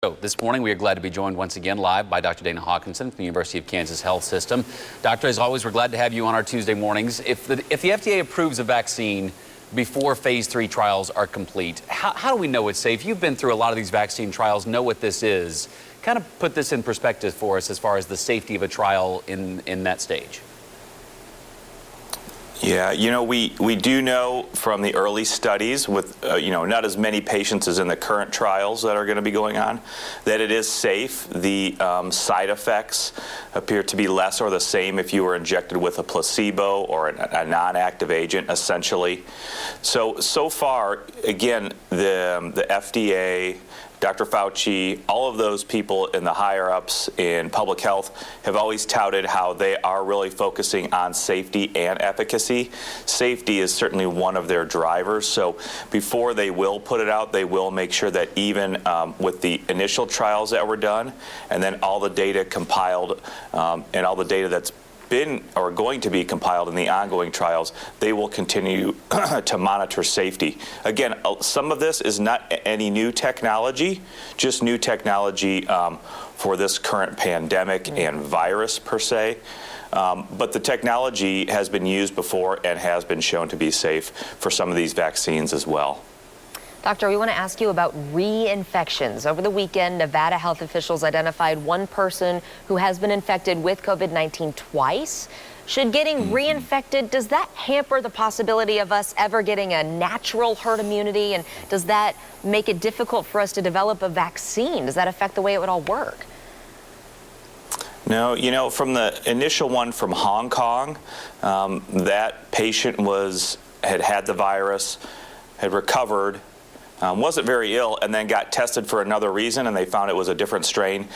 So this morning, we are glad to be joined once again live by Dr. Dana Hawkinson from the University of Kansas Health System. Doctor, as always, we're glad to have you on our Tuesday mornings. If the FDA approves a vaccine before phase 3 trials are complete, how do we know it's safe? You've been through a lot of these vaccine trials, know what this is. Kind of put this in perspective for us as far as the safety of a trial in that stage. Yeah, we do know from the early studies with, not as many patients as in the current trials that are going to be going on, that it is safe. The side effects appear to be less or the same if you were injected with a placebo or a non-active agent, essentially. So far, again, the FDA, Dr. Fauci, all of those people in the higher-ups in public health have always touted how they are really focusing on safety and efficacy. Safety is certainly one of their drivers, so before they will put it out, they will make sure that even with the initial trials that were done, and then all the data compiled, and all the data that's been or going to be compiled in the ongoing trials, they will continue to monitor safety. Again, some of this is not any new technology, just new technology for this current pandemic and virus per se. But the technology has been used before and has been shown to be safe for some of these vaccines as well. Doctor, we want to ask you about reinfections. Over the weekend, Nevada health officials identified one person who has been infected with COVID-19 twice. Should getting reinfected, does that hamper the possibility of us ever getting a natural herd immunity? And does that make it difficult for us to develop a vaccine? Does that affect the way it would all work? No, from the initial one from Hong Kong, that patient had the virus, had recovered, wasn't very ill, and then got tested for another reason, and they found it was a different strain.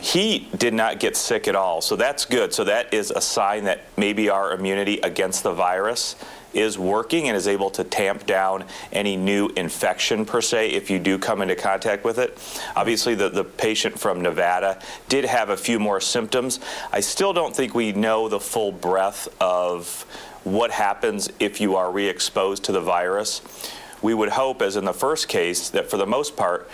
He did not get sick at all, so that's good. So that is a sign that maybe our immunity against the virus is working and is able to tamp down any new infection per se if you do come into contact with it. Obviously, the patient from Nevada did have a few more symptoms. I still don't think we know the full breadth of what happens if you are re-exposed to the virus. We would hope, as in the first case, that for the most part,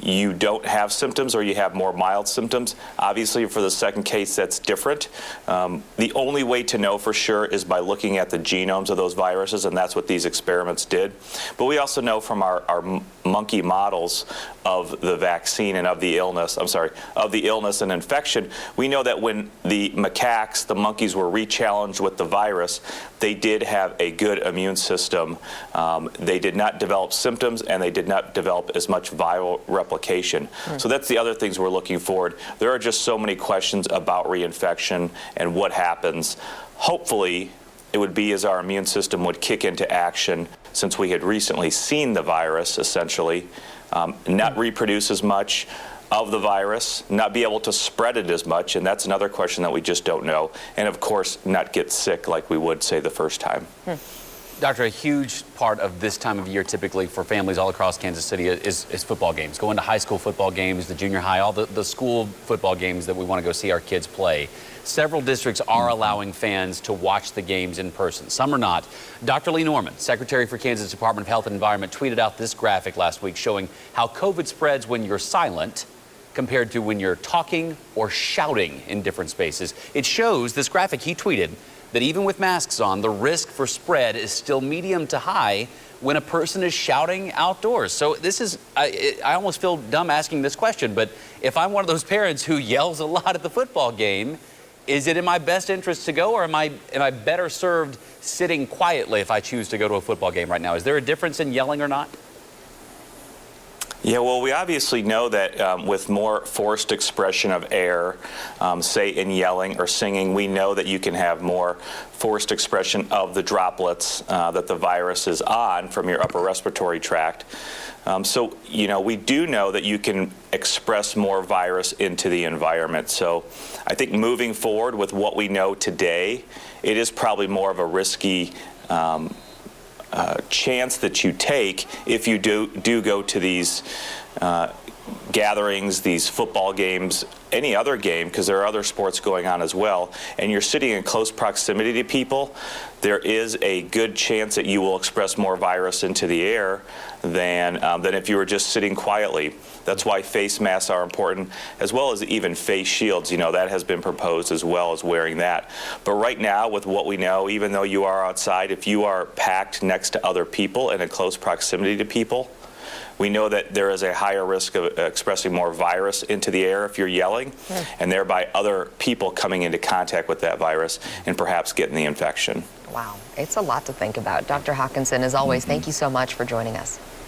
you don't have symptoms or you have more mild symptoms. Obviously, for the second case, that's different. The only way to know for sure is by looking at the genomes of those viruses, and that's what these experiments did. But we also know from our monkey models of the vaccine and of the illness, and infection, we know that when the macaques, the monkeys, were re-challenged with the virus, they did have a good immune system. They did not develop symptoms, and they did not develop as much viral replication. So that's the other things we're looking forward. There are just so many questions about reinfection and what happens. Hopefully, it would be as our immune system would kick into action, since we had recently seen the virus, essentially, not reproduce as much of the virus, not be able to spread it as much, and that's another question that we just don't know, and of course, not get sick like we would, say, the first time. Doctor, a huge part of this time of year typically for families all across Kansas City is football games. Going to high school football games, the junior high, all the school football games that we want to go see our kids play. Several districts are allowing fans to watch the games in person. Some are not. Dr. Lee Norman, Secretary for Kansas Department of Health and Environment, tweeted out this graphic last week showing how COVID spreads when you're silent compared to when you're talking or shouting in different spaces. It shows, this graphic he tweeted, that even with masks on, the risk for spread is still medium to high when a person is shouting outdoors. So this is, I almost feel dumb asking this question, but if I'm one of those parents who yells a lot at the football game, is it in my best interest to go, or am I better served sitting quietly if I choose to go to a football game right now? Is there a difference in yelling or not? Yeah, well, we obviously know that with more forced expression of air, say in yelling or singing, we know that you can have more forced expression of the droplets that the virus is on from your upper respiratory tract. So, we do know that you can express more virus into the environment. So I think moving forward with what we know today, it is probably more of a risky chance that you take if you do go to these gatherings, these football games, any other game, because there are other sports going on as well, and you're sitting in close proximity to people, there is a good chance that you will express more virus into the air than if you were just sitting quietly. That's why face masks are important, as well as even face shields. You know, that has been proposed as well as wearing that. But right now, with what we know, even though you are outside, if you are packed next to other people and in close proximity to people, we know that there is a higher risk of expressing more virus into the air if you're yelling, and thereby other people coming into contact with that virus and perhaps getting the infection. Wow, it's a lot to think about. Dr. Hawkinson, as always, thank you so much for joining us.